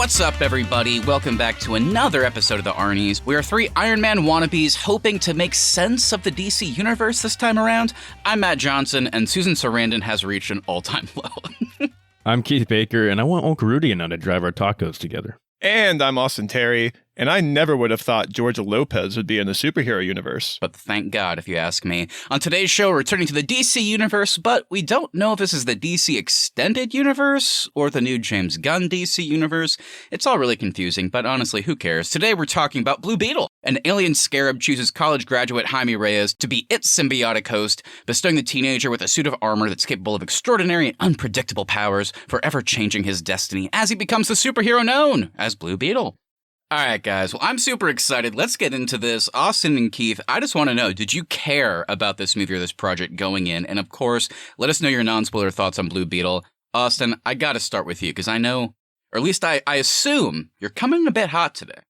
What's up, everybody? Welcome back to another episode of the Arnies. We are three Iron Man wannabes hoping to make sense of the DC universe this time around. I'm Matt Johnson, and Susan Sarandon has reached an all-time low. I'm Keith Baker, and I want Uncle Rudy and I to drive our tacos together. And I'm Austin Terry, and I never would have thought Georgia Lopez would be in the superhero universe. But thank God, if you ask me. On today's show, we're returning to the DC universe, but we don't know if this is the DC Extended Universe or the new James Gunn DC universe. It's all really confusing, but honestly, who cares? Today, we're talking about Blue Beetle. An alien scarab chooses college graduate Jaime Reyes to be its symbiotic host, bestowing the teenager with a suit of armor that's capable of extraordinary and unpredictable powers, forever changing his destiny as he becomes the superhero known as Blue Beetle. All right, guys. Well, I'm super excited. Let's get into this. Austin and Keith, I just want to know, did you care about this movie or this project going in? And of course, let us know your non-spoiler thoughts on Blue Beetle. Austin, I got to start with you because I know, or at least I assume, you're coming a bit hot today.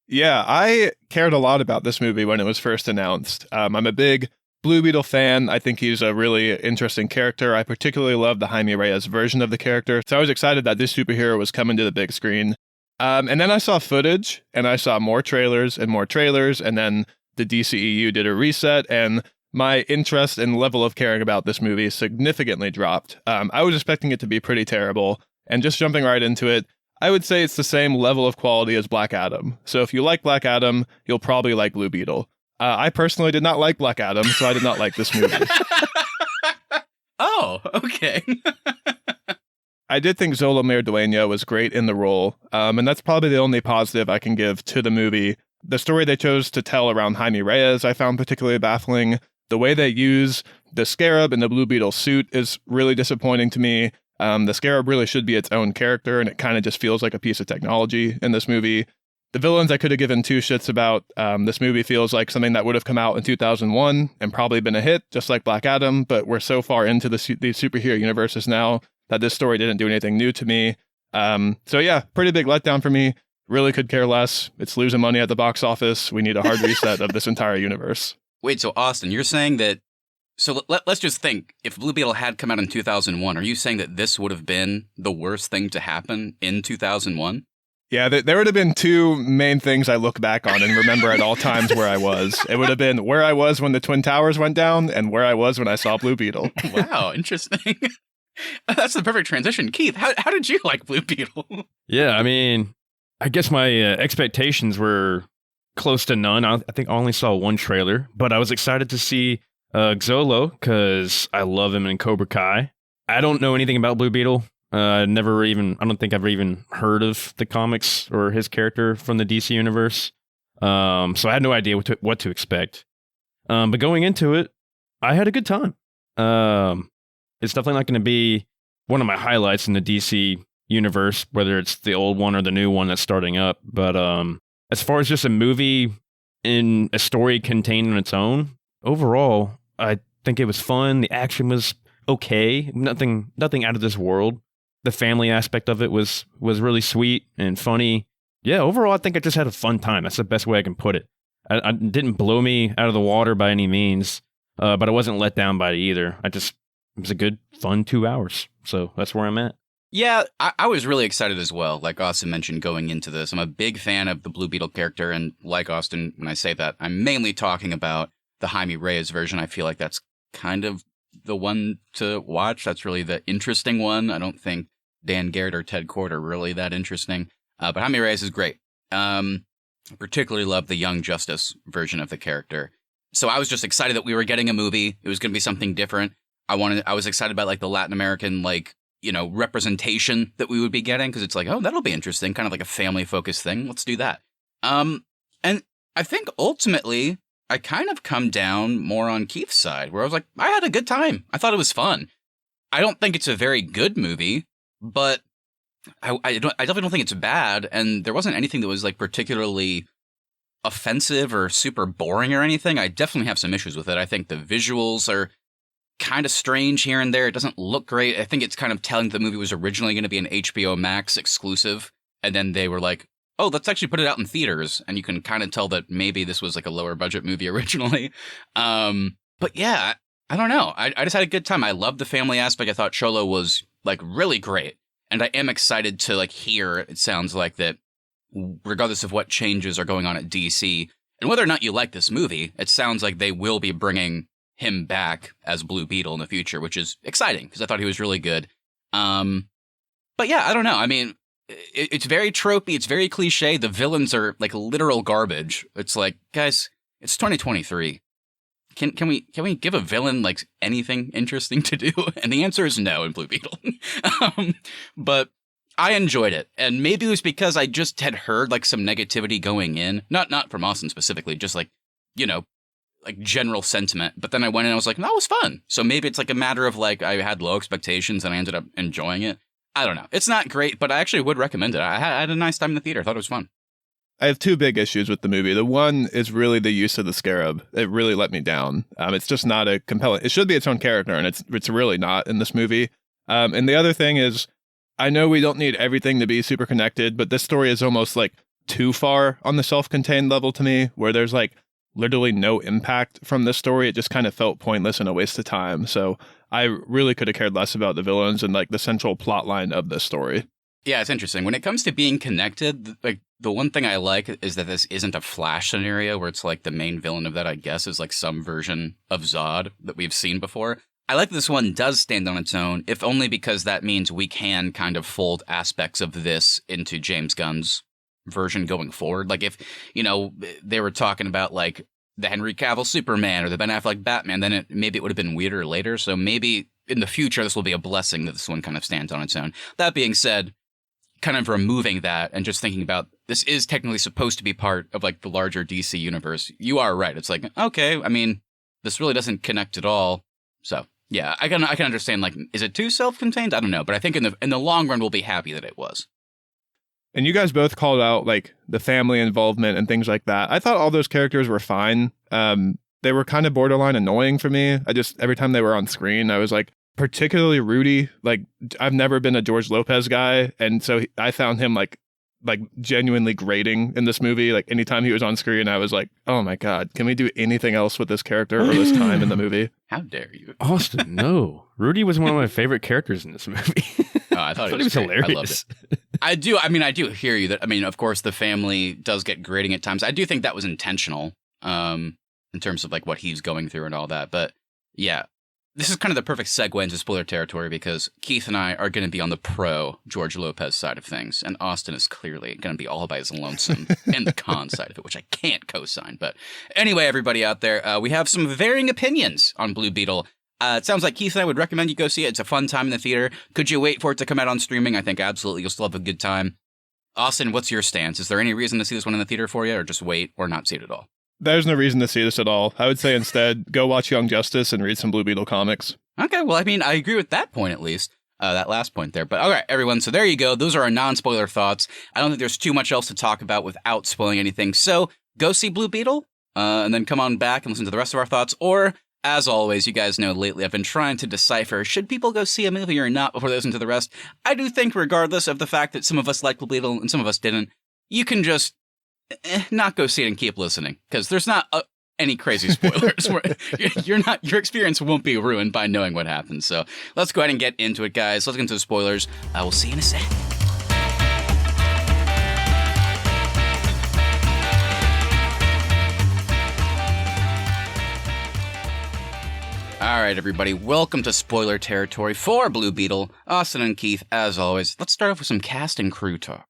Yeah, I cared a lot about this movie when it was first announced. I'm a big Blue Beetle fan. I think he's a really interesting character. I particularly love the Jaime Reyes version of the character. So I was excited that this superhero was coming to the big screen. And then I saw footage, and I saw more trailers, and then the DCEU did a reset, and my interest and level of caring about this movie significantly dropped. I was expecting it to be pretty terrible, and just jumping right into it, I would say it's the same level of quality as Black Adam. So if you like Black Adam, you'll probably like Blue Beetle. I personally did not like Black Adam, so I did not like this movie. Oh, okay. I did think Xolo Maridueña was great in the role, and that's probably the only positive I can give to the movie. The story they chose to tell around Jaime Reyes I found particularly baffling. The way they use the Scarab in the Blue Beetle suit is really disappointing to me. The Scarab really should be its own character, and it kind of just feels like a piece of technology in this movie. The villains I could have given two shits about. This movie feels like something that would have come out in 2001 and probably been a hit, just like Black Adam, but we're so far into these superhero universes now that this story didn't do anything new to me. So yeah, pretty big letdown for me. Really could care less. It's losing money at the box office. We need a hard reset of this entire universe. Wait, so Austin, you're saying that... So let's just think, if Blue Beetle had come out in 2001, are you saying that this would have been the worst thing to happen in 2001? Yeah, there would have been two main things I look back on and remember at all times where I was. It would have been where I was when the Twin Towers went down and where I was when I saw Blue Beetle. Wow, interesting. That's the perfect transition. Keith, how did you like Blue Beetle? Yeah, I mean, I guess my expectations were close to none. I think I only saw one trailer, but I was excited to see Xolo because I love him in Cobra Kai. I don't know anything about Blue Beetle. I don't think I've even heard of the comics or his character from the DC universe. So I had no idea what to expect. But going into it, I had a good time. It's definitely not going to be one of my highlights in the DC universe, whether it's the old one or the new one that's starting up. But as far as just a movie in a story contained on its own, overall, I think it was fun. The action was okay. Nothing out of this world. The family aspect of it was really sweet and funny. Yeah, overall, I think I just had a fun time. That's the best way I can put it. I didn't blow me out of the water by any means, but I wasn't let down by it either. It was a good, fun 2 hours. So that's where I'm at. Yeah, I was really excited as well. Like Austin mentioned going into this, I'm a big fan of the Blue Beetle character. And like Austin, when I say that, I'm mainly talking about the Jaime Reyes version. I feel like that's kind of the one to watch. That's really the interesting one. I don't think Dan Garrett or Ted Kord are really that interesting. But Jaime Reyes is great. Particularly love the Young Justice version of the character. So I was just excited that we were getting a movie. It was going to be something different. I was excited about like the Latin American, representation that we would be getting. Cause it's like, oh, that'll be interesting. Kind of like a family focused thing. Let's do that. And I think ultimately I kind of come down more on Keith's side where I was like, I had a good time. I thought it was fun. I don't think it's a very good movie, but I definitely don't think it's bad. And there wasn't anything that was like particularly offensive or super boring or anything. I definitely have some issues with it. I think the visuals are kind of strange here and there. It doesn't look great. I think it's kind of telling the movie was originally going to be an HBO Max exclusive. And then they were like, oh, let's actually put it out in theaters. And you can kind of tell that maybe this was like a lower budget movie originally. But yeah, I don't know. I just had a good time. I loved the family aspect. I thought Xolo was like really great. And I am excited to like hear, it sounds like that regardless of what changes are going on at DC, and whether or not you like this movie, it sounds like they will be bringing him back as Blue Beetle in the future, which is exciting because I thought he was really good. But yeah, I don't know. I mean, it's very tropey. It's very cliche. The villains are like literal garbage. It's like, guys, it's 2023. Can we give a villain like anything interesting to do? And the answer is no in Blue Beetle. But I enjoyed it, and maybe it was because I just had heard like some negativity going in, not from Austin specifically, just like, you know, like general sentiment. But then I went in and I was like, that was fun. So maybe it's like a matter of like I had low expectations and I ended up enjoying it. I don't know. It's not great, but I actually would recommend it. I had a nice time in the theater. I thought it was fun. I have two big issues with the movie. The one is really the use of the scarab. It really let me down. It's just not a compelling. It should be its own character, and it's really not in this movie. And the other thing is, I know we don't need everything to be super connected, but this story is almost like too far on the self-contained level to me, where there's like literally no impact from this story. It just kind of felt pointless and a waste of time. So I really could have cared less about the villains and like the central plot line of this story. Yeah, it's interesting. When it comes to being connected, like the one thing I like is that this isn't a Flash scenario where it's like the main villain of that, I guess, is like some version of Zod that we've seen before. I like that this one does stand on its own, if only because that means we can kind of fold aspects of this into James Gunn's version going forward. Like if, you know, they were talking about like the Henry Cavill Superman or the Ben Affleck Batman, then maybe it would have been weirder later. So maybe in the future, this will be a blessing that this one kind of stands on its own. That being said, kind of removing that and just thinking about this is technically supposed to be part of like the larger DC universe. You are right. It's like, okay, I mean, this really doesn't connect at all. So yeah, I can understand, like, is it too self-contained? I don't know, but I think in the long run, we'll be happy that it was. And you guys both called out, like, the family involvement and things like that. I thought all those characters were fine. They were kind of borderline annoying for me. Every time they were on screen, I was like, particularly Rudy. Like, I've never been a George Lopez guy, and so I found him, like genuinely grating in this movie. Like anytime he was on screen, I was like, oh my God, can we do anything else with this character or this time in the movie? How dare you? Austin, no. Rudy was one of my favorite characters in this movie. Oh, I thought he was hilarious. I loved it. I do hear you that, I mean, of course the family does get grating at times. I do think that was intentional, in terms of like what he's going through and all that. But yeah, this is kind of the perfect segue into spoiler territory because Keith and I are going to be on the pro George Lopez side of things, and Austin is clearly going to be all by his lonesome in the con side of it, which I can't co-sign. But anyway, everybody out there, we have some varying opinions on Blue Beetle. It sounds like Keith and I would recommend you go see it. It's a fun time in the theater. Could you wait for it to come out on streaming? I think absolutely. You'll still have a good time. Austin, what's your stance? Is there any reason to see this one in the theater for you, or just wait or not see it at all? There's no reason to see this at all. I would say instead, go watch Young Justice and read some Blue Beetle comics. Okay, well, I mean, I agree with that point at least. That last point there. But all right, everyone, so there you go. Those are our non-spoiler thoughts. I don't think there's too much else to talk about without spoiling anything. So go see Blue Beetle, and then come on back and listen to the rest of our thoughts. Or, as always, you guys know lately I've been trying to decipher, should people go see a movie or not before they listen to the rest? I do think, regardless of the fact that some of us liked Blue Beetle and some of us didn't, you can just not go see it and keep listening, because there's not any crazy spoilers. Your experience won't be ruined by knowing what happens. So let's go ahead and get into it, guys. Let's get into the spoilers. I will see you in a sec. All right, everybody, welcome to spoiler territory for Blue Beetle. Austin and Keith, as always. Let's start off with some cast and crew talk.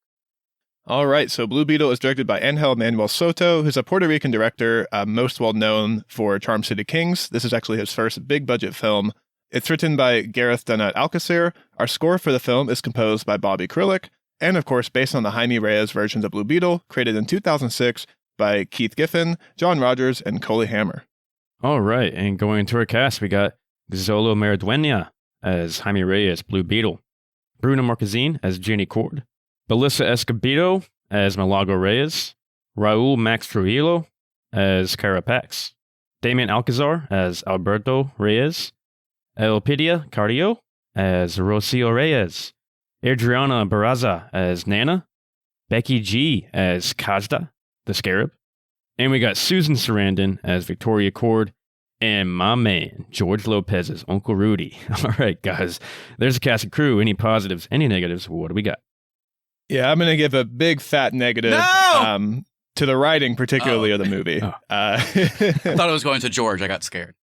All right, so Blue Beetle is directed by Angel Manuel Soto, who's a Puerto Rican director, most well known for Charm City Kings. This is actually his first big budget film. It's written by Gareth Dunnet-Alcocer. Our score for the film is composed by Bobby Krillick, and of course, based on the Jaime Reyes versions of Blue Beetle, created in 2006 by Keith Giffen, John Rogers, and Coley Hammer. All right, and going into our cast, we got Xolo Maridueña as Jaime Reyes, Blue Beetle, Bruna Marquezine as Jenny Cord, Belissa Escobedo as Malago Reyes, Raul Max Trujillo as Carapax, Damien Alcazar as Alberto Reyes, Elpidia Carrillo as Rocio Reyes, Adriana Barraza as Nana, Becky G as Kajda, the Scarab, and we got Susan Sarandon as Victoria Cord, and my man, George Lopez's Uncle Rudy. All right, guys, there's a cast and crew. Any positives, any negatives? What do we got? Yeah, I'm going to give a big fat negative to the writing, particularly of the movie. I thought it was going to George. I got scared.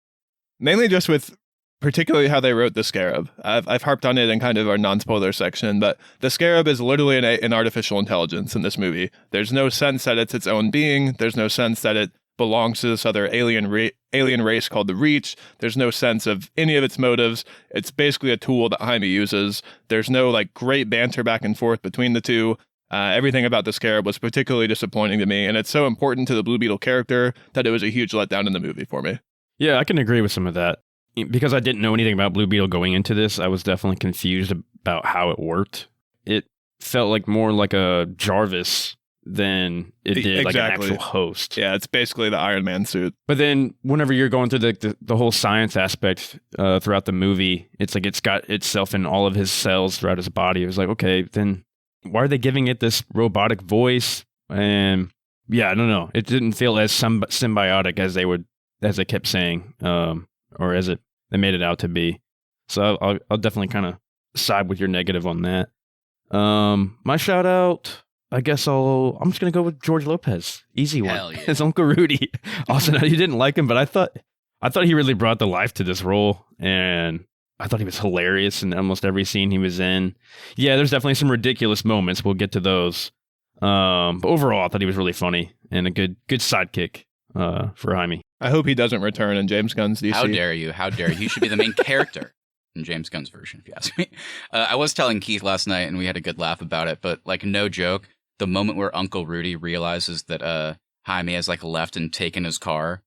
Mainly just with particularly how they wrote the Scarab. I've harped on it in kind of our non-spoiler section, but the Scarab is literally an artificial intelligence in this movie. There's no sense that it's its own being. There's no sense that it belongs to this other alien race called the Reach. There's no sense of any of its motives. It's basically a tool that Jaime uses. There's no like great banter back and forth between the two. Everything about the Scarab was particularly disappointing to me, and it's so important to the Blue Beetle character that it was a huge letdown in the movie for me. Yeah, I can agree with some of that. Because I didn't know anything about Blue Beetle going into this, I was definitely confused about how it worked. It felt like more like a Jarvis than it did like an actual host. Yeah, it's basically the Iron Man suit. But then whenever you're going through the whole science aspect throughout the movie, it's like it's got itself in all of his cells throughout his body. It was like, okay, then why are they giving it this robotic voice? And yeah, I don't know. It didn't feel as symbiotic as they kept saying. Or as they made it out to be. So I'll definitely kind of side with your negative on that. My shout out, I guess I'm just going to go with George Lopez. Easy one. Hell yeah. His Uncle Rudy. Also, you didn't like him, but I thought he really brought the life to this role. And I thought he was hilarious in almost every scene he was in. Yeah, there's definitely some ridiculous moments. We'll get to those. But overall, I thought he was really funny and a good sidekick for Jaime. I hope he doesn't return in James Gunn's DC. How dare you? How dare you? He should be the main character in James Gunn's version, if you ask me. I was telling Keith last night, and we had a good laugh about it, but like no joke, the moment where Uncle Rudy realizes that Jaime has like left and taken his car,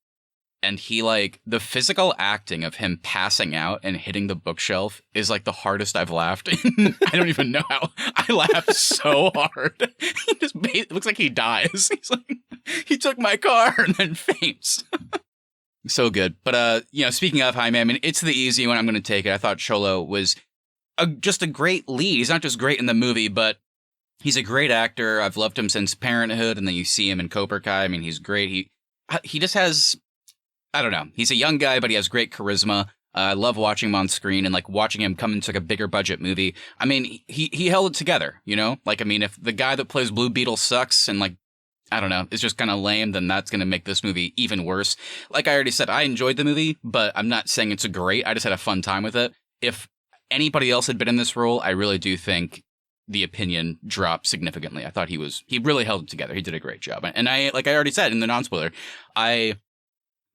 and he like the physical acting of him passing out and hitting the bookshelf is like the hardest I've laughed. I don't even know how. I laughed so hard. It looks like he dies. He's like, he took my car and then faints. So good. But, speaking of Jaime, I mean, it's the easy one. I'm going to take it. I thought Xolo was just a great lead. He's not just great in the movie, but he's a great actor. I've loved him since Parenthood, and then you see him in Cobra Kai. I mean, he's great. He just has, I don't know. He's a young guy, but he has great charisma. I love watching him on screen and like watching him come into like a bigger budget movie. I mean, he held it together, you know? Like, I mean, if the guy that plays Blue Beetle sucks and like, I don't know, it's just kind of lame, then that's going to make this movie even worse. Like I already said, I enjoyed the movie, but I'm not saying it's great. I just had a fun time with it. If anybody else had been in this role, I really do think the opinion dropped significantly. I thought he really held it together. He did a great job. And I already said in the non-spoiler,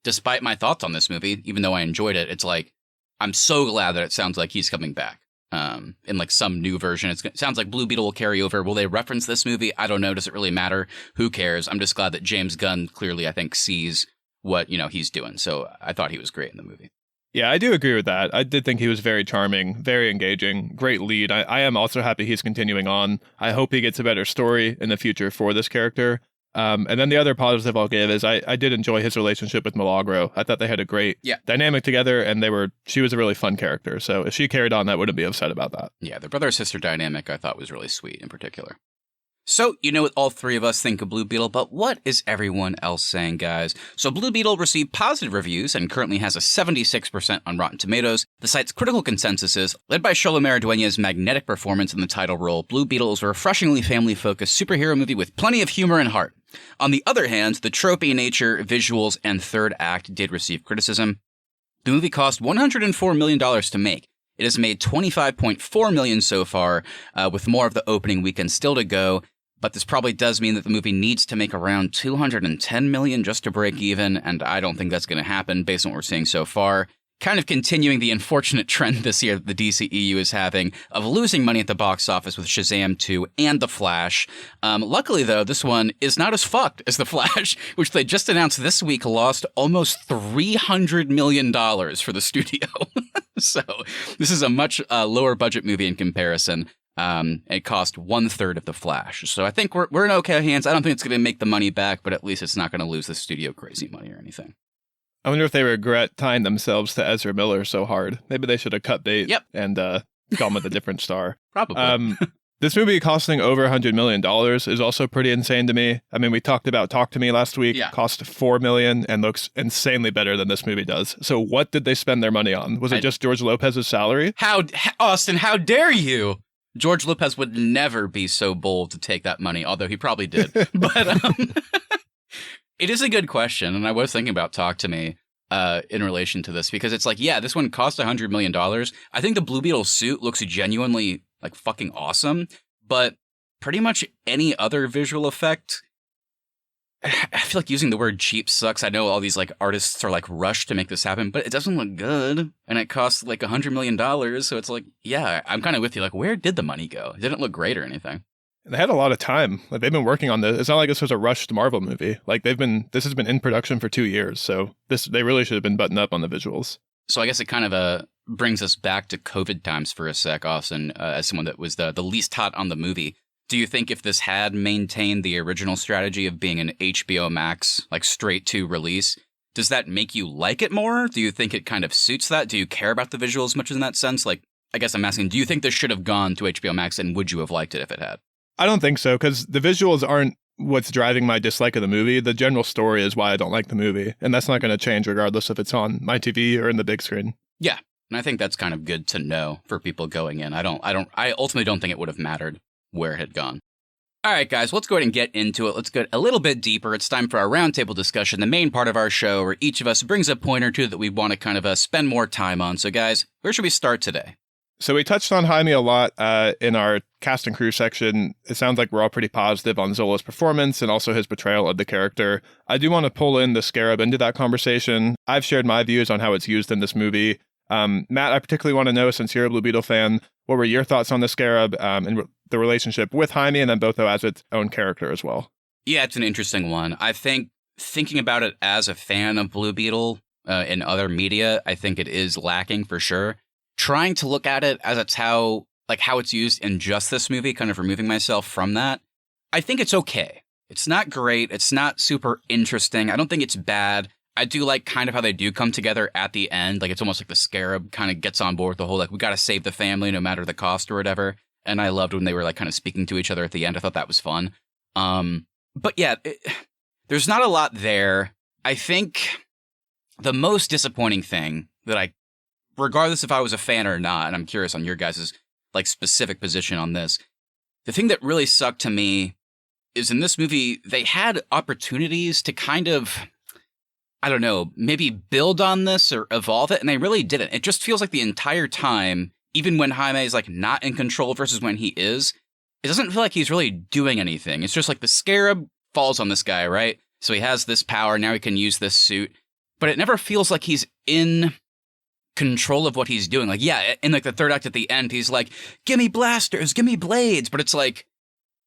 despite my thoughts on this movie, even though I enjoyed it, it's like, I'm so glad that it sounds like he's coming back. In like some new version. It sounds like Blue Beetle will carry over. Will they reference this movie? I don't know. Does it really matter? Who cares? I'm just glad that James Gunn clearly, I think, sees what, he's doing. So I thought he was great in the movie. Yeah, I do agree with that. I did think he was very charming, very engaging, great lead. I am also happy he's continuing on. I hope he gets a better story in the future for this character. And then the other positive I'll give is I did enjoy his relationship with Milagro. I thought they had a great dynamic together, and she was a really fun character. So if she carried on, I wouldn't be upset about that. Yeah, the brother-sister dynamic I thought was really sweet in particular. So, you know what all three of us think of Blue Beetle, but what is everyone else saying, guys? So Blue Beetle received positive reviews and currently has a 76% on Rotten Tomatoes. The site's critical consensus is, led by Xolo Maridueña's magnetic performance in the title role, Blue Beetle is a refreshingly family-focused superhero movie with plenty of humor and heart. On the other hand, the tropey nature, visuals, and third act did receive criticism. The movie cost $104 million to make. It has made $25.4 million so far, with more of the opening weekend still to go. But this probably does mean that the movie needs to make around $210 million just to break even, and I don't think that's going to happen based on what we're seeing so far. Kind of continuing the unfortunate trend this year that the DCEU is having of losing money at the box office with Shazam 2 and The Flash. Luckily, though, this one is not as fucked as The Flash, which they just announced this week lost almost $300 million for the studio. So this is a much lower budget movie in comparison. It cost 1/3 of The Flash. So I think we're in okay hands. I don't think it's going to make the money back, but at least it's not going to lose the studio crazy money or anything. I wonder if they regret tying themselves to Ezra Miller so hard. Maybe they should have cut bait and gone with a different star. Probably. This movie costing over $100 million is also pretty insane to me. I mean, we talked about Talk to Me last week. Yeah. Cost $4 million and looks insanely better than this movie does. So what did they spend their money on? Was it just George Lopez's salary? Austin, how dare you? George Lopez would never be so bold to take that money, although he probably did. But it is a good question, and I was thinking about Talk to Me in relation to this, because it's like, yeah, this one cost $100 million. I think the Blue Beetle suit looks genuinely like fucking awesome, but pretty much any other visual effect, I feel like using the word cheap sucks. I know all these like artists are like rushed to make this happen, but it doesn't look good, and it costs like $100 million. So it's like, yeah, I'm kind of with you. Like, where did the money go? It didn't look great or anything. They had a lot of time. Like, they've been working on this. It's not like this was a rushed Marvel movie. Like, this has been in production for 2 years. So they really should have been buttoned up on the visuals. So I guess it kind of brings us back to COVID times for a sec, Austin, as someone that was the least hot on the movie. Do you think if this had maintained the original strategy of being an HBO Max, like straight to release, does that make you like it more? Do you think it kind of suits that? Do you care about the visuals much in that sense? Like, I guess I'm asking, do you think this should have gone to HBO Max, and would you have liked it if it had? I don't think so, because the visuals aren't what's driving my dislike of the movie. The general story is why I don't like the movie, and that's not going to change regardless if it's on my TV or in the big screen. Yeah, and I think that's kind of good to know for people going in. I ultimately don't think it would have mattered where it had gone. All right, guys, let's go ahead and get into it. Let's get a little bit deeper. It's time for our roundtable discussion, the main part of our show where each of us brings a point or two that we want to kind of spend more time on. So, guys, where should we start today? So we touched on Jaime a lot in our cast and crew section. It sounds like we're all pretty positive on Xolo's performance and also his portrayal of the character. I do want to pull in the Scarab into that conversation. I've shared my views on how it's used in this movie. Matt, I particularly want to know, since you're a Blue Beetle fan, what were your thoughts on the Scarab and the relationship with Jaime, and then Botho as its own character as well? Yeah, it's an interesting one. I think thinking about it as a fan of Blue Beetle in other media, I think it is lacking for sure. Trying to look at it as how it's used in just this movie, kind of removing myself from that, I think it's okay. It's not great. It's not super interesting. I don't think it's bad. I do like kind of how they do come together at the end. Like, it's almost like the Scarab kind of gets on board with the whole, like, we got to save the family no matter the cost or whatever. And I loved when they were like kind of speaking to each other at the end. I thought that was fun. But yeah, there's not a lot there. I think the most disappointing thing that regardless if I was a fan or not, and I'm curious on your guys' like specific position on this, the thing that really sucked to me is in this movie, they had opportunities to kind of, I don't know, maybe build on this or evolve it, and they really didn't. It just feels like the entire time, even when Jaime is like not in control versus when he is, it doesn't feel like he's really doing anything. It's just like the Scarab falls on this guy, right? So he has this power, now he can use this suit, but it never feels like he's in control of what he's doing. Like, yeah, in like the third act at the end, he's like, give me blasters, give me blades, but it's like,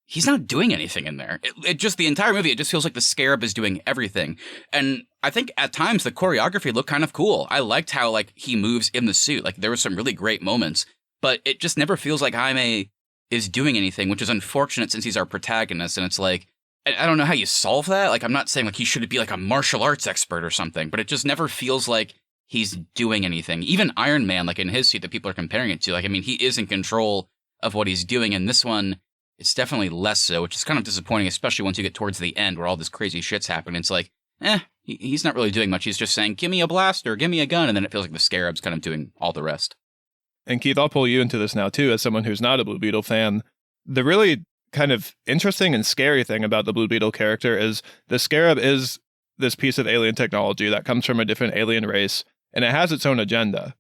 he's not doing anything in there. It just, the entire movie, it just feels like the Scarab is doing everything. And I think at times the choreography looked kind of cool. I liked how like he moves in the suit. Like, there were some really great moments, but it just never feels like Jaime is doing anything, which is unfortunate since he's our protagonist. And it's like, I don't know how you solve that. Like, I'm not saying like he should be like a martial arts expert or something, but it just never feels like he's doing anything. Even Iron Man, like in his suit that people are comparing it to, like, I mean, he is in control of what he's doing. And this one, it's definitely less so, which is kind of disappointing, especially once you get towards the end where all this crazy shit's happening. It's like, he's not really doing much. He's just saying, give me a blaster, give me a gun. And then it feels like the Scarab's kind of doing all the rest. And Keith, I'll pull you into this now too, as someone who's not a Blue Beetle fan. The really kind of interesting and scary thing about the Blue Beetle character is the Scarab is this piece of alien technology that comes from a different alien race, and it has its own agenda.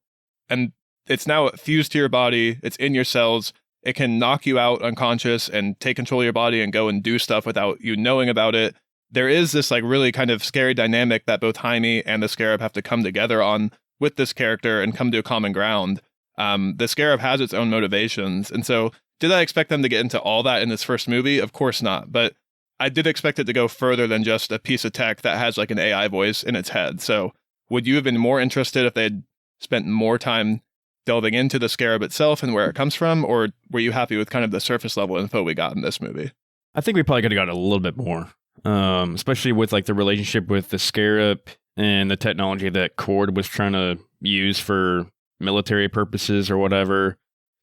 And it's now fused to your body, it's in your cells, it can knock you out unconscious and take control of your body and go and do stuff without you knowing about it. There is this like really kind of scary dynamic that both Jaime and the Scarab have to come together on with this character and come to a common ground. The Scarab has its own motivations. And so did I expect them to get into all that in this first movie? Of course not. But I did expect it to go further than just a piece of tech that has like an AI voice in its head. So would you have been more interested if they had spent more time delving into the Scarab itself and where it comes from? Or were you happy with kind of the surface level info we got in this movie? I think we probably could have got a little bit more, especially with like the relationship with the Scarab and the technology that Cord was trying to use for military purposes or whatever.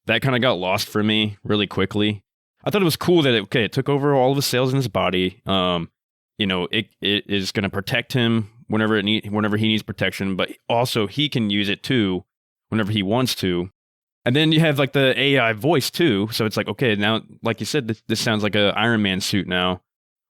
That kind of got lost for me really quickly. I thought it was cool that it took over all of the cells in his body. It is going to protect him whenever he needs protection, but also he can use it too whenever he wants to. And then you have like the AI voice too. So it's like, okay, now, like you said, this sounds like a Iron Man suit now,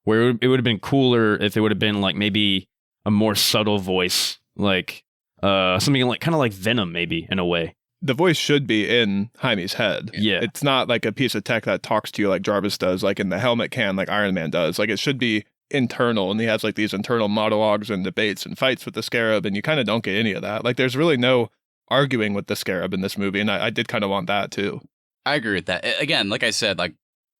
where it would have been cooler if it would have been like maybe a more subtle voice, like something like kind of like Venom, maybe in a way. The voice should be in Jaime's head. Yeah. It's not like a piece of tech that talks to you like Jarvis does, like in the helmet can, like Iron Man does. Like it should be internal, and he has like these internal monologues and debates and fights with the Scarab, and you kind of don't get any of that. Like there's really no arguing with the Scarab in this movie, and I did kind of want that too. I agree with that. Again, like I said, like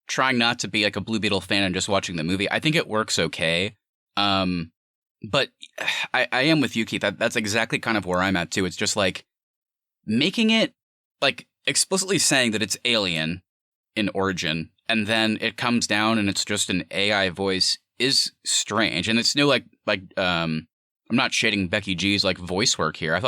trying not to be like a Blue Beetle fan and just watching the movie, I think it works okay. But I am with you, Keith. That's exactly kind of where I'm at too. It's just like making it like explicitly saying that it's alien in origin, and then it comes down and it's just an AI voice is strange. And it's no like I'm not shading Becky G's like voice work here. I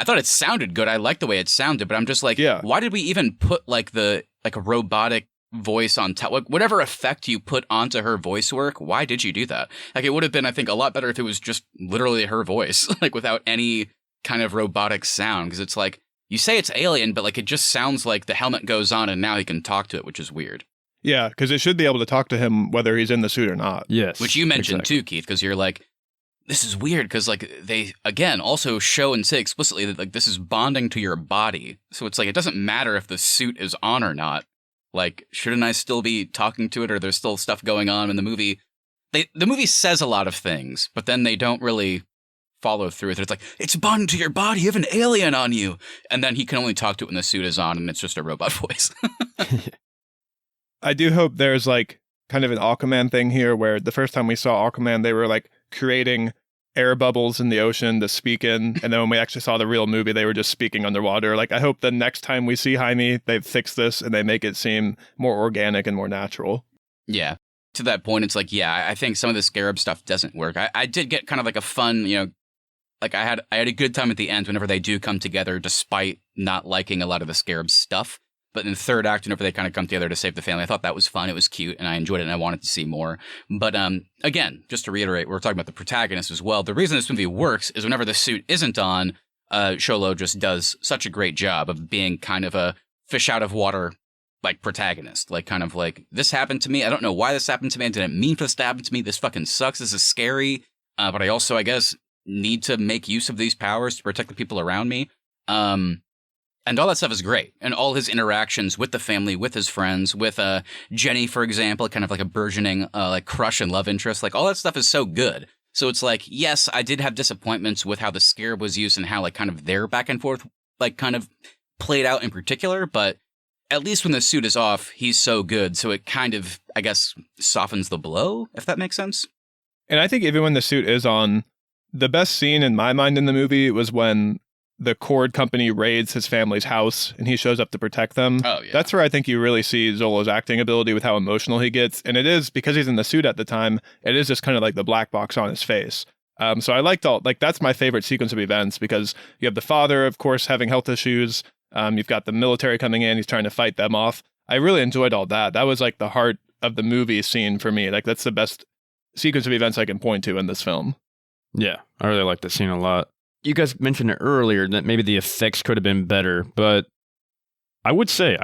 thought it sounded good. I liked the way it sounded, but I'm just like, why did we even put like a robotic voice on top? Whatever effect you put onto her voice work, why did you do that? Like it would have been, I think, a lot better if it was just literally her voice, like without any kind of robotic sound. Because it's like, you say it's alien, but like it just sounds like the helmet goes on and now he can talk to it, which is weird. Yeah, because it should be able to talk to him whether he's in the suit or not. Yes. Which you mentioned too, Keith, because you're like, this is weird because like they again also show and say explicitly that like this is bonding to your body. So it's like it doesn't matter if the suit is on or not. Like, shouldn't I still be talking to it, or there's still stuff going on in the movie? The movie says a lot of things, but then they don't really follow through with it. It's like, it's bonding to your body, you have an alien on you. And then he can only talk to it when the suit is on and it's just a robot voice. I do hope there's like kind of an Aquaman thing here where the first time we saw Aquaman, they were like creating air bubbles in the ocean to speak in. And then when we actually saw the real movie, they were just speaking underwater. Like, I hope the next time we see Jaime, they fix this and they make it seem more organic and more natural. Yeah. To that point, it's like, yeah, I think some of the Scarab stuff doesn't work. I did get kind of like a fun, like I had a good time at the end whenever they do come together, despite not liking a lot of the Scarab stuff. But in the third act, whenever they kind of come together to save the family, I thought that was fun. It was cute, and I enjoyed it, and I wanted to see more. But again, just to reiterate, we're talking about the protagonist as well. The reason this movie works is whenever the suit isn't on, Xolo just does such a great job of being kind of a fish out of water, like, protagonist. Like, kind of like, this happened to me. I don't know why this happened to me. I didn't mean for this to happen to me. This fucking sucks. This is scary. But I also, I guess, need to make use of these powers to protect the people around me. And all that stuff is great. And all his interactions with the family, with his friends, with Jenny, for example, kind of like a burgeoning like crush and love interest. Like, all that stuff is so good. So it's like, yes, I did have disappointments with how the Scarab was used and how like kind of their back and forth like kind of played out in particular. But at least when the suit is off, he's so good. So it kind of, I guess, softens the blow, if that makes sense. And I think even when the suit is on, the best scene in my mind in the movie was when the Cord Company raids his family's house and he shows up to protect them. Oh, yeah. That's where I think you really see Xolo's acting ability with how emotional he gets. And it is, because he's in the suit at the time, it is just kind of like the black box on his face. So I liked that's my favorite sequence of events, because you have the father, of course, having health issues. You've got the military coming in. He's trying to fight them off. I really enjoyed all that. That was like the heart of the movie scene for me. Like, that's the best sequence of events I can point to in this film. Yeah, I really like that scene a lot. You guys mentioned it earlier that maybe the effects could have been better, but I would say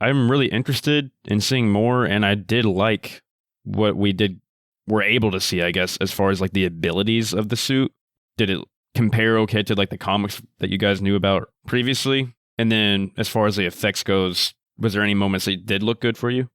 I'm really interested in seeing more, and I did like what we're able to see, I guess, as far as like the abilities of the suit. Did it compare okay to like the comics that you guys knew about previously? And then as far as the effects goes, was there any moments that did look good for you?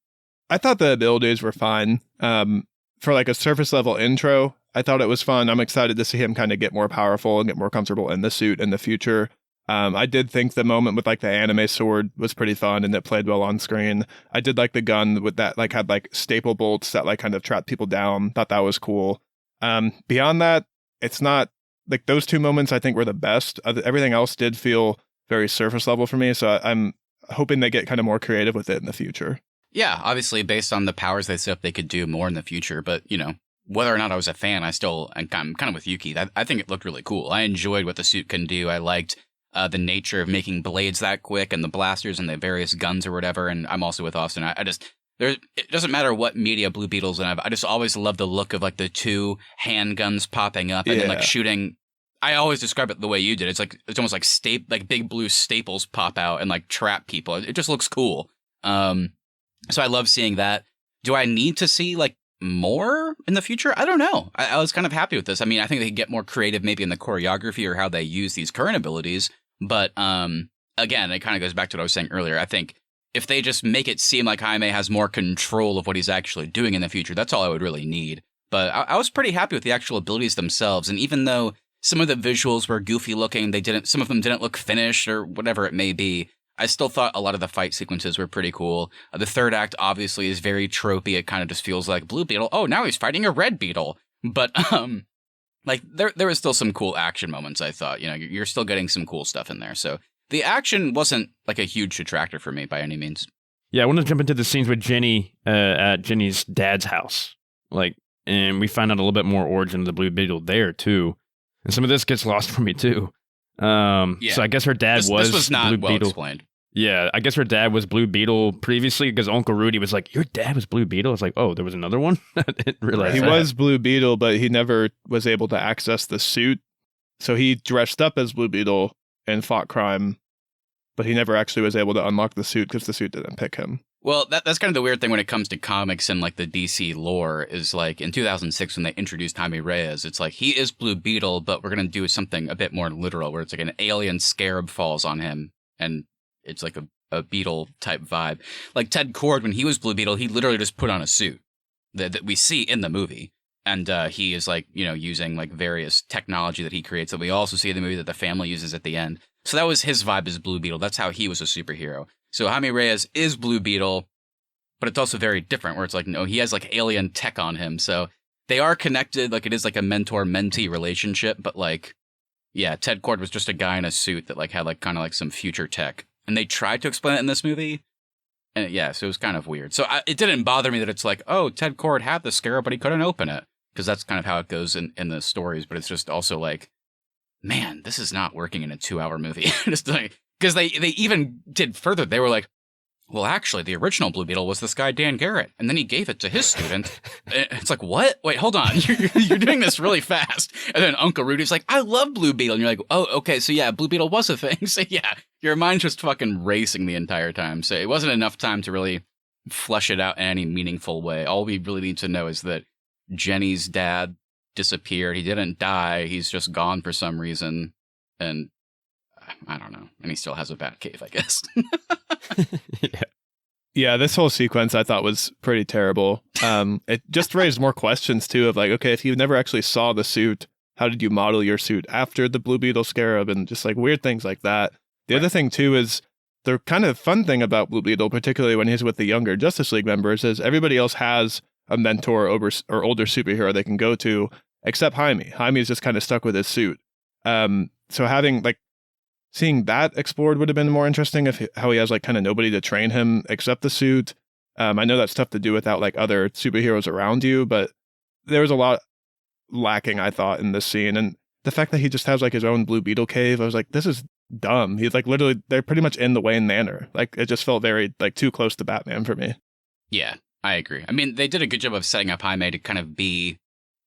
I thought the abilities were fine. For like a surface level intro, I thought it was fun. I'm excited to see him kind of get more powerful and get more comfortable in the suit in the future. I did think the moment with like the anime sword was pretty fun and it played well on screen. I did like the gun with that, like had like staple bolts that like kind of trapped people down. Thought that was cool. Beyond that, it's not like those two moments I think were the best. Everything else did feel very surface level for me. So I'm hoping they get kind of more creative with it in the future. Yeah, obviously based on the powers they set up, they could do more in the future. But, whether or not I was a fan, I'm kind of with Yuki. I think it looked really cool. I enjoyed what the suit can do. I liked the nature of making blades that quick and the blasters and the various guns or whatever. And I'm also with Austin. it doesn't matter what media Blue Beetle's in. I just always love the look of like the two handguns popping up and then like shooting. I always describe it the way you did. It's like it's almost like big blue staples pop out and like trap people. It just looks cool. So I love seeing that. Do I need to see like more in the future? I don't know. I was kind of happy with this. I mean, I think they could get more creative maybe in the choreography or how they use these current abilities. But again, it kind of goes back to what I was saying earlier. I think if they just make it seem like Jaime has more control of what he's actually doing in the future, that's all I would really need. But I was pretty happy with the actual abilities themselves. And even though some of the visuals were goofy looking, some of them didn't look finished or whatever it may be, I still thought a lot of the fight sequences were pretty cool. The third act obviously is very tropey. It kind of just feels like Blue Beetle. Oh, now he's fighting a red beetle. But like there was still some cool action moments, I thought. You know, you're still getting some cool stuff in there. So the action wasn't like a huge detractor for me by any means. Yeah, I want to jump into the scenes with Jenny at Jenny's dad's house. And we find out a little bit more origin of the Blue Beetle there too. And some of this gets lost for me too. So I guess her dad this was not Blue well Beetle. Explained. Yeah, I guess her dad was Blue Beetle previously because Uncle Rudy was like, "Your dad was Blue Beetle." It's like, oh, there was another one. I didn't realize he that. was Blue Beetle, but he never was able to access the suit. So he dressed up as Blue Beetle and fought crime, but he never actually was able to unlock the suit because the suit didn't pick him. Well, that's kind of the weird thing when it comes to comics and like the DC lore is like in 2006 when they introduced Jaime Reyes, it's like he is Blue Beetle, but we're going to do something a bit more literal where it's like an alien scarab falls on him and it's like a beetle type vibe. Like Ted Kord, when he was Blue Beetle, he literally just put on a suit that we see in the movie. And he is like, you know, using like various technology that he creates that we also see in the movie that the family uses at the end. So that was his vibe as Blue Beetle. That's how he was a superhero. So Jaime Reyes is Blue Beetle, but it's also very different where it's like, no, he has like alien tech on him. So they are connected. Like it is like a mentor-mentee relationship. But like, yeah, Ted Kord was just a guy in a suit that like had like kind of like some future tech. And they tried to explain it in this movie. And yeah, so it was kind of weird. So it didn't bother me that it's like, oh, Ted Kord had the scarab, but he couldn't open it. Because that's kind of how it goes in the stories. But it's just also like, man, this is not working in a 2-hour movie. Just like, because they even did further. They were like, well, actually, the original Blue Beetle was this guy, Dan Garrett. And then he gave it to his student. It's like, what? Wait, hold on. You're doing this really fast. And then Uncle Rudy's like, I love Blue Beetle. And you're like, oh, okay. So yeah, Blue Beetle was a thing. So yeah, your mind's just fucking racing the entire time. So it wasn't enough time to really flesh it out in any meaningful way. All we really need to know is that Jenny's dad disappeared. He didn't die. He's just gone for some reason. And I don't know. And he still has a bat cave, I guess. Yeah, this whole sequence I thought was pretty terrible. It just raised more questions too of like, okay, if you never actually saw the suit, how did you model your suit after the Blue Beetle scarab and just like weird things like that. The other thing too is the kind of fun thing about Blue Beetle, particularly when he's with the younger Justice League members, is everybody else has a mentor or older superhero they can go to, except Jaime. Jaime is just kind of stuck with his suit. So having like seeing that explored would have been more interesting how he has like kind of nobody to train him except the suit. I know that's tough to do without like other superheroes around you, but there was a lot lacking, I thought, in this scene. And the fact that he just has like his own Blue Beetle cave, I was like, this is dumb. He's like literally, they're pretty much in the Wayne Manor. Like it just felt very like too close to Batman for me. Yeah, I agree. I mean, they did a good job of setting up Jaime to kind of be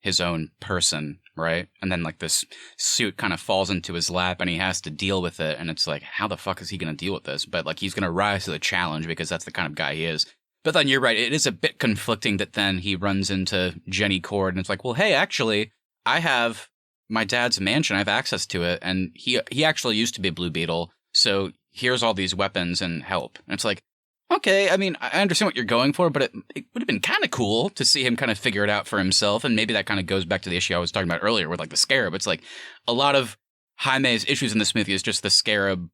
his own person, right? And then like this suit kind of falls into his lap and he has to deal with it. And it's like, how the fuck is he going to deal with this? But like, he's going to rise to the challenge because that's the kind of guy he is. But then you're right. It is a bit conflicting that then he runs into Jenny Kord and it's like, well, hey, actually, I have my dad's mansion. I have access to it. And he actually used to be Blue Beetle. So here's all these weapons and help. And it's like, okay, I mean, I understand what you're going for, but it would have been kind of cool to see him kind of figure it out for himself. And maybe that kind of goes back to the issue I was talking about earlier with like the scarab. It's like a lot of Jaime's issues in this movie is just the scarab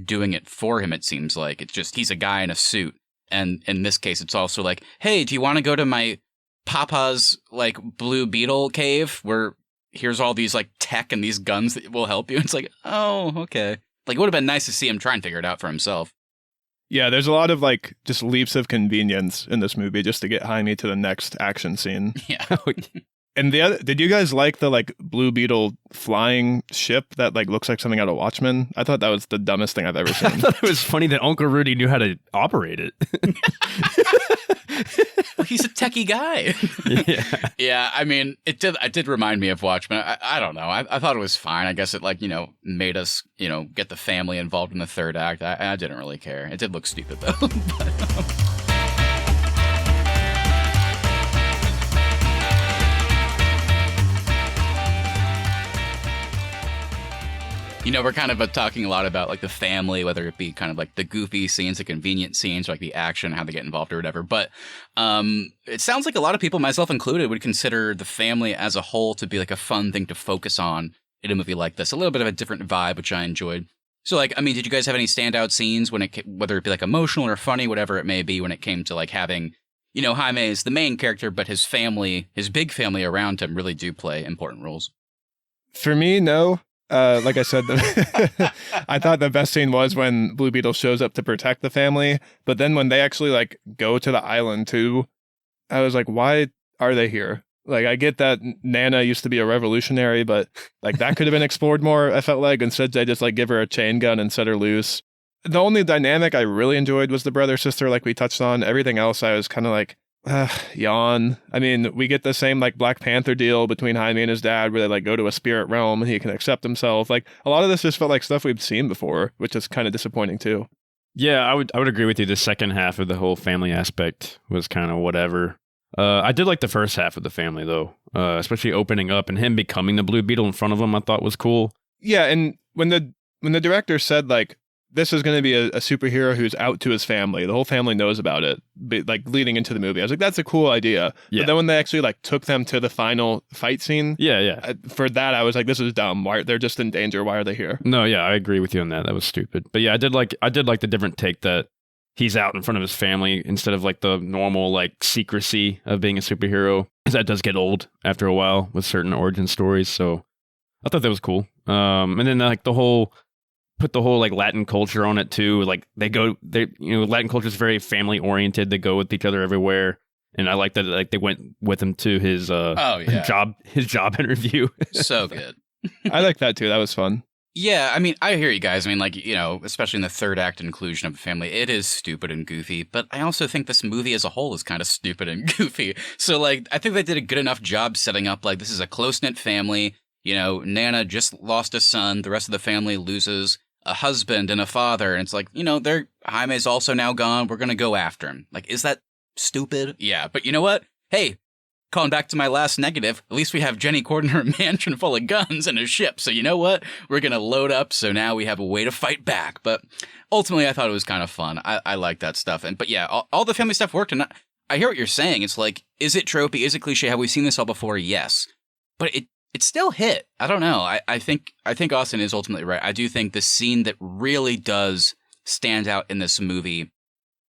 doing it for him, it seems like. It's just he's a guy in a suit. And in this case, it's also like, hey, do you want to go to my papa's like Blue Beetle cave where here's all these like tech and these guns that will help you? It's like, oh, okay. Like it would have been nice to see him try and figure it out for himself. Yeah, there's a lot of like just leaps of convenience in this movie just to get Jaime to the next action scene. Yeah. And did you guys like the like Blue Beetle flying ship that like looks like something out of Watchmen? I thought that was the dumbest thing I've ever seen. I thought it was funny that Uncle Rudy knew how to operate it. Well, he's a techie guy. Yeah. Yeah, I mean, it did remind me of Watchmen. I don't know. I thought it was fine. I guess it made us, get the family involved in the third act. I didn't really care. It did look stupid though. We're kind of talking a lot about like the family, whether it be kind of like the goofy scenes, the convenient scenes, or like the action, how they get involved or whatever. But it sounds like a lot of people, myself included, would consider the family as a whole to be like a fun thing to focus on in a movie like this. A little bit of a different vibe, which I enjoyed. So like, I mean, did you guys have any standout scenes whether it be like emotional or funny, whatever it may be, when it came to like having, Jaime is the main character, but his family, his big family around him really do play important roles? For me, no. Like I said, I thought the best scene was when Blue Beetle shows up to protect the family, but then when they actually like go to the island too, I was like, why are they here? Like, I get that Nana used to be a revolutionary, but like that could have been explored more. I felt like instead they just like give her a chain gun and set her loose. The only dynamic I really enjoyed was the brother sister, like we touched on. Everything else, I was kind of like, yawn. I mean, we get the same like Black Panther deal between Jaime and his dad where they like go to a spirit realm and he can accept himself. Like a lot of this just felt like stuff we've seen before, which is kind of disappointing too. Yeah, I would agree with you. The second half of the whole family aspect was kind of whatever. I did like the first half of the family though, especially opening up and him becoming the Blue Beetle in front of him. I thought was cool. Yeah, and when the director said like, this is going to be a superhero who's out to his family. The whole family knows about it, like leading into the movie. I was like, that's a cool idea. Yeah. But then when they actually like took them to the final fight scene, for that I was like, this is dumb. Why they're just in danger? Why are they here? No, yeah, I agree with you on that. That was stupid. But yeah, I did like the different take that he's out in front of his family instead of like the normal like secrecy of being a superhero. Because that does get old after a while with certain origin stories. So I thought that was cool. And then like put the whole like Latin culture on it too. Like Latin culture is very family oriented. They go with each other everywhere, and I like that. Like they went with him to his job interview. So good. I like that too. That was fun. Yeah, I mean, I hear you guys. I mean, like, especially in the third act inclusion of a family, it is stupid and goofy. But I also think this movie as a whole is kind of stupid and goofy. So like, I think they did a good enough job setting up like this is a close knit family. Nana just lost a son. The rest of the family loses a husband and a father. And it's like, Jaime's also now gone. We're going to go after him. Like, is that stupid? Yeah. But you know what? Hey, calling back to my last negative, at least we have Jenny Corden in her mansion full of guns and a ship. So you know what? We're going to load up. So now we have a way to fight back. But ultimately, I thought it was kind of fun. I like that stuff. But yeah, all the family stuff worked. And I hear what you're saying. It's like, is it tropey? Is it cliche? Have we seen this all before? Yes. But it still hit. I don't know. I think Austin is ultimately right. I do think the scene that really does stand out in this movie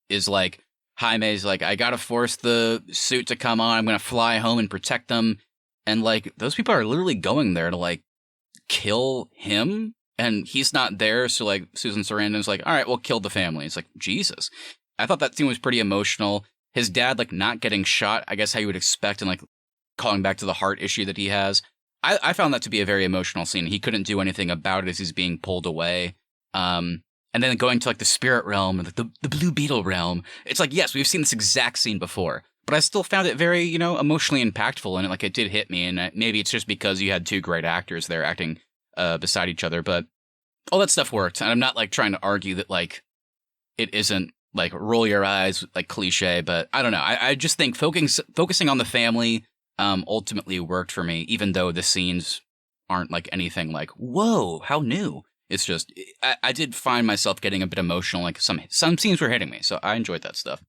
is like Jaime's like, I gotta force the suit to come on. I'm gonna fly home and protect them. And like those people are literally going there to like kill him, and he's not there. So like Susan Sarandon's like, all right, we'll kill the family. It's like, Jesus. I thought that scene was pretty emotional. His dad like not getting shot, I guess how you would expect, and like calling back to the heart issue that he has. I found that to be a very emotional scene. He couldn't do anything about it as he's being pulled away. And then going to like the spirit realm and the Blue Beetle realm. It's like, yes, we've seen this exact scene before, but I still found it very, emotionally impactful. And it did hit me. And maybe it's just because you had two great actors there acting beside each other, but all that stuff worked. And I'm not like trying to argue that like it isn't like roll your eyes like cliche, but I don't know. I just think focusing on the family ultimately worked for me, even though the scenes aren't like anything like, whoa, how new. It's just, I did find myself getting a bit emotional. Like some scenes were hitting me. So I enjoyed that stuff.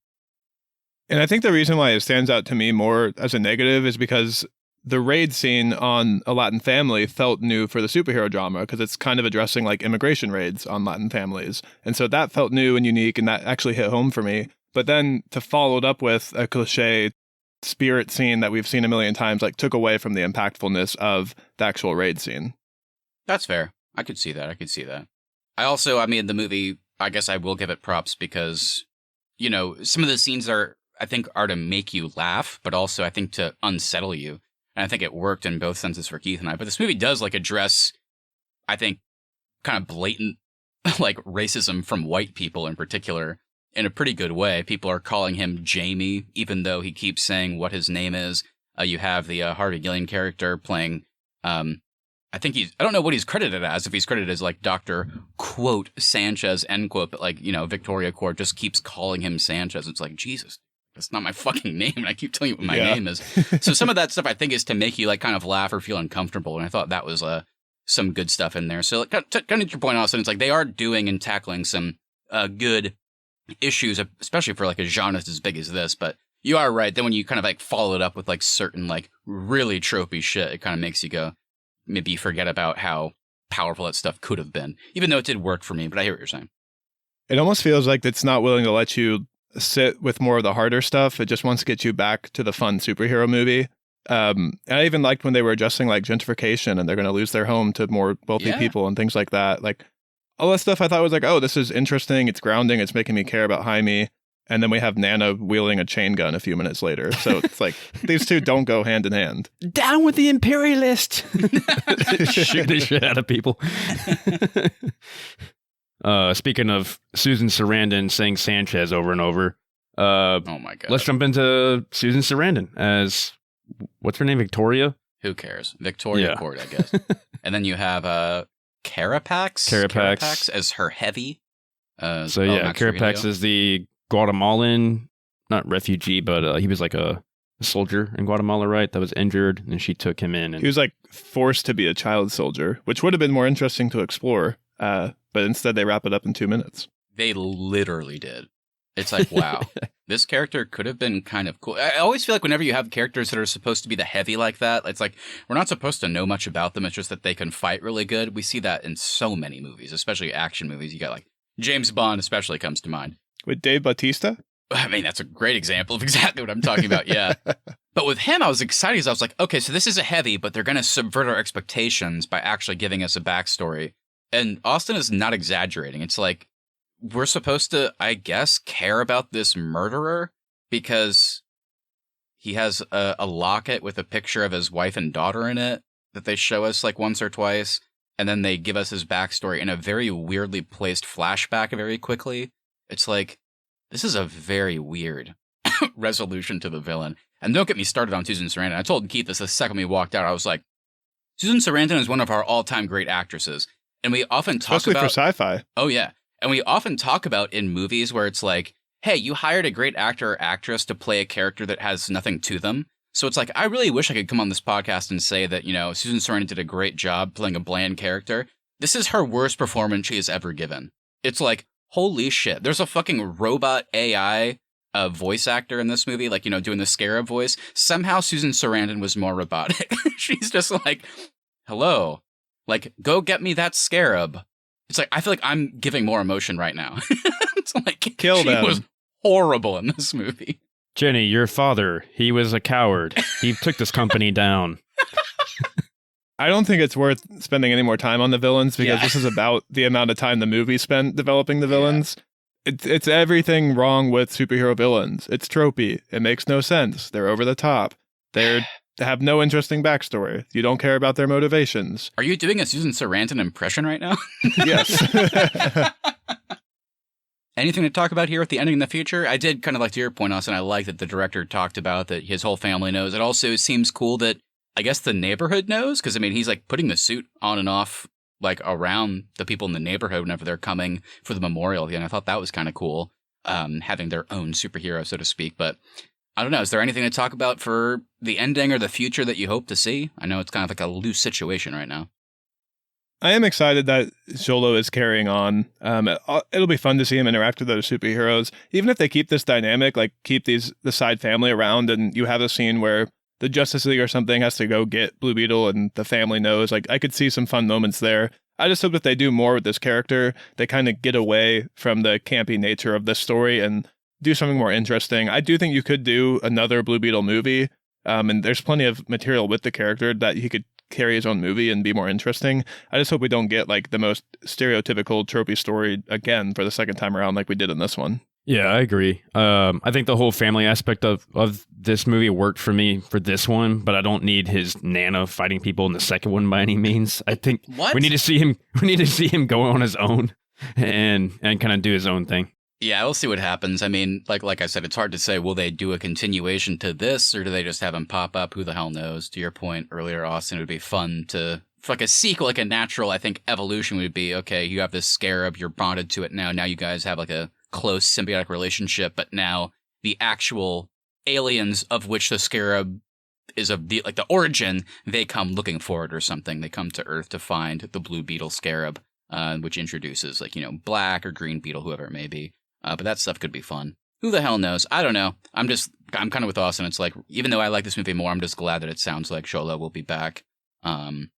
And I think the reason why it stands out to me more as a negative is because the raid scene on a Latin family felt new for the superhero drama, because it's kind of addressing like immigration raids on Latin families. And so that felt new and unique, and that actually hit home for me. But then to follow it up with a cliche spirit scene that we've seen a million times, like took away from the impactfulness of the actual raid scene. That's fair. I could see that. I mean, the movie, I guess I will give it props because, some of the scenes are to make you laugh, but also I think to unsettle you. And I think it worked in both senses for Keith and I. But this movie does like address, I think, kind of blatant like racism from white people in particular in a pretty good way. People are calling him Jamie, even though he keeps saying what his name is. You have the Harvey Gillian character playing, I don't know what he's credited as, if he's credited as like Dr. quote Sanchez, end quote, but like, Victoria Court just keeps calling him Sanchez. It's like, Jesus, that's not my fucking name. And I keep telling you what my name is. So some of that stuff I think is to make you like kind of laugh or feel uncomfortable. And I thought that was some good stuff in there. So like, kind of your point, Austin, it's like they are doing and tackling some good issues, especially for like a genre as big as this. But you are right. Then when you kind of like follow it up with like certain like really tropey shit, it kind of makes you go, maybe you forget about how powerful that stuff could have been, even though it did work for me. But I hear what you're saying. It almost feels like it's not willing to let you sit with more of the harder stuff. It just wants to get you back to the fun superhero movie. And I even liked when they were addressing like gentrification and they're going to lose their home to more wealthy people and things like that. Like all that stuff I thought was like, oh, this is interesting. It's grounding. It's making me care about Jaime. And then we have Nana wielding a chain gun a few minutes later. So it's like these two don't go hand in hand. Down with the imperialist. Shoot the shit out of people. Speaking of Susan Sarandon saying Sanchez over and over. Oh my God. Let's jump into Susan Sarandon as, what's her name? Victoria? Who cares? Victoria Court, I guess. And then you have Carapax as her heavy. Carapax is the Guatemalan, not refugee, but he was like a soldier in Guatemala, right? That was injured, and she took him in. And he was like forced to be a child soldier, which would have been more interesting to explore. But instead, they wrap it up in 2 minutes. They literally did. It's like, wow, this character could have been kind of cool. I always feel like whenever you have characters that are supposed to be the heavy like that, it's like we're not supposed to know much about them. It's just that they can fight really good. We see that in so many movies, especially action movies. You got like James Bond, especially comes to mind. With Dave Bautista? I mean, that's a great example of exactly what I'm talking about, yeah. But with him, I was excited because I was like, okay, so this is a heavy, but they're going to subvert our expectations by actually giving us a backstory. And Austin is not exaggerating. It's like, we're supposed to, I guess, care about this murderer because he has a locket with a picture of his wife and daughter in it that they show us like once or twice. And then they give us his backstory in a very weirdly placed flashback very quickly. It's like, this is a very weird resolution to the villain. And don't get me started on Susan Sarandon. I told Keith this the second we walked out. I was like, Susan Sarandon is one of our all-time great actresses. And we often talk especially about... for sci-fi. Oh, yeah. And we often talk about in movies where it's like, hey, you hired a great actor or actress to play a character that has nothing to them. So it's like, I really wish I could come on this podcast and say that, Susan Sarandon did a great job playing a bland character. This is her worst performance she has ever given. It's like, holy shit, there's a fucking robot AI voice actor in this movie, like, doing the Scarab voice. Somehow Susan Sarandon was more robotic. She's just like, hello, like, go get me that Scarab. It's like, I feel like I'm giving more emotion right now. It's like, kill them. She was horrible in this movie. Jenny, your father, he was a coward. He took this company down. I don't think it's worth spending any more time on the villains because this is about the amount of time the movie spent developing the villains. It's everything wrong with superhero villains. It's tropey. It makes no sense. They're over the top. They have no interesting backstory. You don't care about their motivations. Are you doing a Susan Sarandon impression right now? Yes. Anything to talk about here with the ending in the future? I did kind of like to your point, Austin. I like that the director talked about that his whole family knows. It also seems cool that I guess the neighborhood knows, because I mean, he's like putting the suit on and off like around the people in the neighborhood whenever they're coming for the memorial. And I thought that was kind of cool, having their own superhero, so to speak. But I don't know. Is there anything to talk about for the ending or the future that you hope to see? I know it's kind of like a loose situation right now. I am excited that Xolo is carrying on. It'll be fun to see him interact with those superheroes. Even if they keep this dynamic, like keep the side family around, and you have a scene where the Justice League or something has to go get Blue Beetle and the family knows. Like, I could see some fun moments there. I just hope that they do more with this character. They kind of get away from the campy nature of this story and do something more interesting. I do think you could do another Blue Beetle movie. And there's plenty of material with the character that he could carry his own movie and be more interesting. I just hope we don't get like the most stereotypical tropey story again for the second time around like we did in this one. Yeah, I agree. I think the whole family aspect of this movie worked for me for this one, but I don't need his Nana fighting people in the second one by any means. I think we need to see him go on his own and kind of do his own thing. Yeah, we'll see what happens. I mean, like I said, it's hard to say, will they do a continuation to this, or do they just have him pop up? Who the hell knows? To your point earlier, Austin, it would be fun to, for like a sequel, like a natural, I think, evolution would be, okay, you have this scarab, you're bonded to it now. Now you guys have like a close symbiotic relationship, but now the actual aliens of which the scarab is of the, like the origin, they come looking for it or something. They come to Earth to find the Blue Beetle scarab, which introduces like, black or green beetle, whoever it may be. But that stuff could be fun. Who the hell knows? I don't know. I'm kind of with Austin. It's like, even though I like this movie more, I'm just glad that it sounds like Xolo will be back. And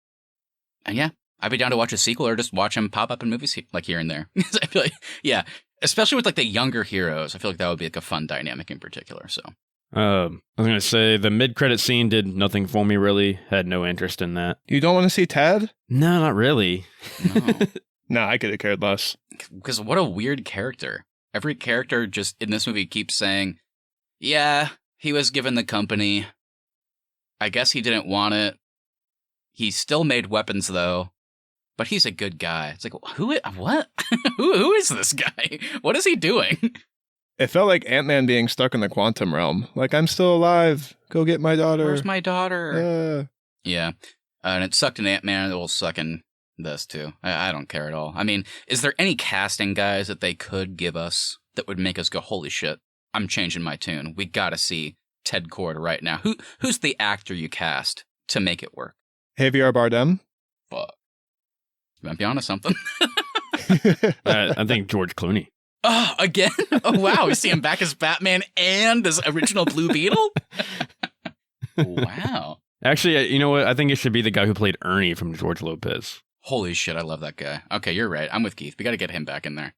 yeah, I'd be down to watch a sequel or just watch him pop up in movies like here and there. I feel like, yeah, especially with like the younger heroes, I feel like that would be like a fun dynamic in particular. So, I was going to say the mid-credit scene did nothing for me, really. Had no interest in that. You don't want to see Ted? No, not really. no. Nah, I could have cared less. Because what a weird character. Every character just in this movie keeps saying, yeah, he was given the company. I guess he didn't want it. He still made weapons, though. But he's a good guy. It's like, what? who is this guy? What is he doing? It felt like Ant-Man being stuck in the quantum realm. Like, I'm still alive. Go get my daughter. Where's my daughter? Yeah. And it sucked in Ant-Man. It will suck in this, too. I don't care at all. I mean, is there any casting, guys, that they could give us that would make us go, holy shit, I'm changing my tune. We gotta see Ted Kord right now. Who's the actor you cast to make it work? Javier Bardem? Fuck. You might be onto something. I think George Clooney. Oh, again? Oh, wow. We see him back as Batman and as original Blue Beetle? Wow. Actually, you know what? I think it should be the guy who played Ernie from George Lopez. Holy shit, I love that guy. Okay, you're right. I'm with Keith. We got to get him back in there.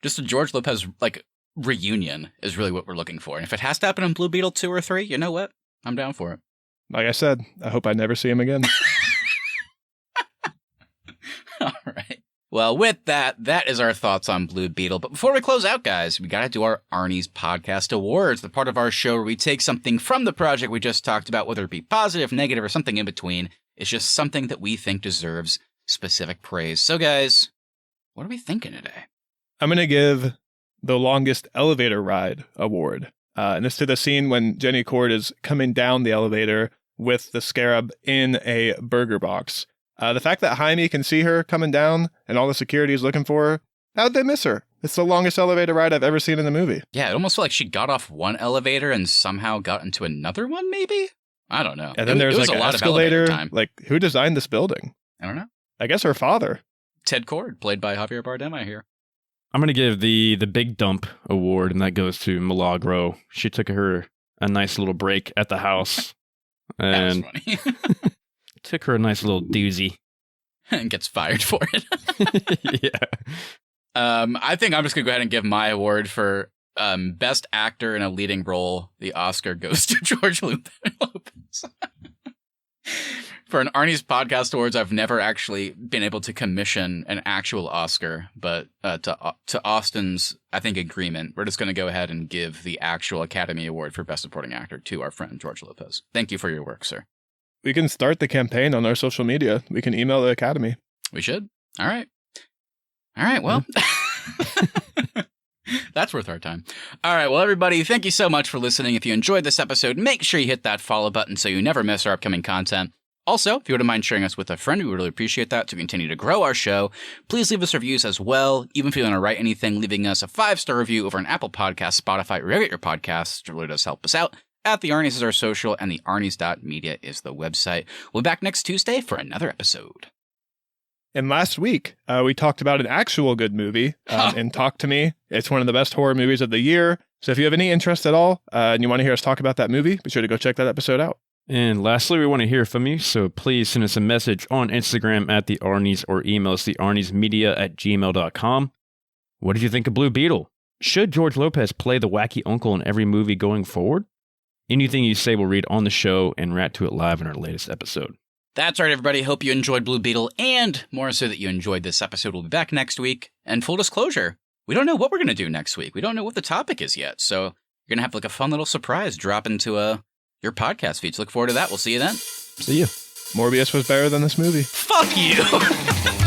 Just a George Lopez, like, reunion is really what we're looking for. And if it has to happen in Blue Beetle 2 or 3, you know what? I'm down for it. Like I said, I hope I never see him again. All right. Well, with that is our thoughts on Blue Beetle. But before we close out, guys, we got to do our Arnies Podcast Awards, the part of our show where we take something from the project we just talked about, whether it be positive, negative, or something in between. It's just something that we think deserves specific praise. So, guys, what are we thinking today? I'm going to give the longest elevator ride award. And it's to the scene when Jenny Kord is coming down the elevator with the scarab in a burger box. The fact that Jaime can see her coming down and all the security is looking for her, how'd they miss her? It's the longest elevator ride I've ever seen in the movie. Yeah, it almost felt like she got off one elevator and somehow got into another one, maybe? I don't know. And then there's like an escalator. Time. Like, who designed this building? I don't know. I guess her father. Ted Kord, played by Javier Bardem, I hear. I'm going to give the Big Dump award, and that goes to Milagro. She took her a nice little break at the house. And that was funny. Took her a nice little doozy. And gets fired for it. Yeah. I think I'm just going to go ahead and give my award for Best Actor in a Leading Role. The Oscar goes to George Lopez. For an Arnies Podcast Awards, I've never actually been able to commission an actual Oscar, but to Austin's, I think, agreement, we're just going to go ahead and give the actual Academy Award for Best Supporting Actor to our friend George Lopez. Thank you for your work, sir. We can start the campaign on our social media. We can email the Academy. We should. All right, well, that's worth our time. All right, well, everybody, thank you so much for listening. If you enjoyed this episode, make sure you hit that follow button so you never miss our upcoming content. Also, if you wouldn't mind sharing us with a friend, we would really appreciate that to continue to grow our show. Please leave us reviews as well. Even if you don't want to write anything, leaving us a 5-star review over on Apple Podcasts, Spotify, or wherever you get your podcasts really does help us out. At The Arnies is our social, and the Arnies.media is the website. We'll be back next Tuesday for another episode. And last week, we talked about an actual good movie in Talk to Me. It's one of the best horror movies of the year. So if you have any interest at all and you want to hear us talk about that movie, be sure to go check that episode out. And lastly, we want to hear from you, so please send us a message on Instagram at The Arnies or email us thearniesmedia@gmail.com. What did you think of Blue Beetle? Should George Lopez play the wacky uncle in every movie going forward? Anything you say we'll read on the show and react to it live in our latest episode. That's right, everybody. Hope you enjoyed Blue Beetle, and more so that you enjoyed this episode. We'll be back next week. And full disclosure, we don't know what we're going to do next week. We don't know what the topic is yet. So you're going to have like a fun little surprise drop into your podcast feeds. Look forward to that. We'll see you then. See you. Morbius was better than this movie. Fuck you!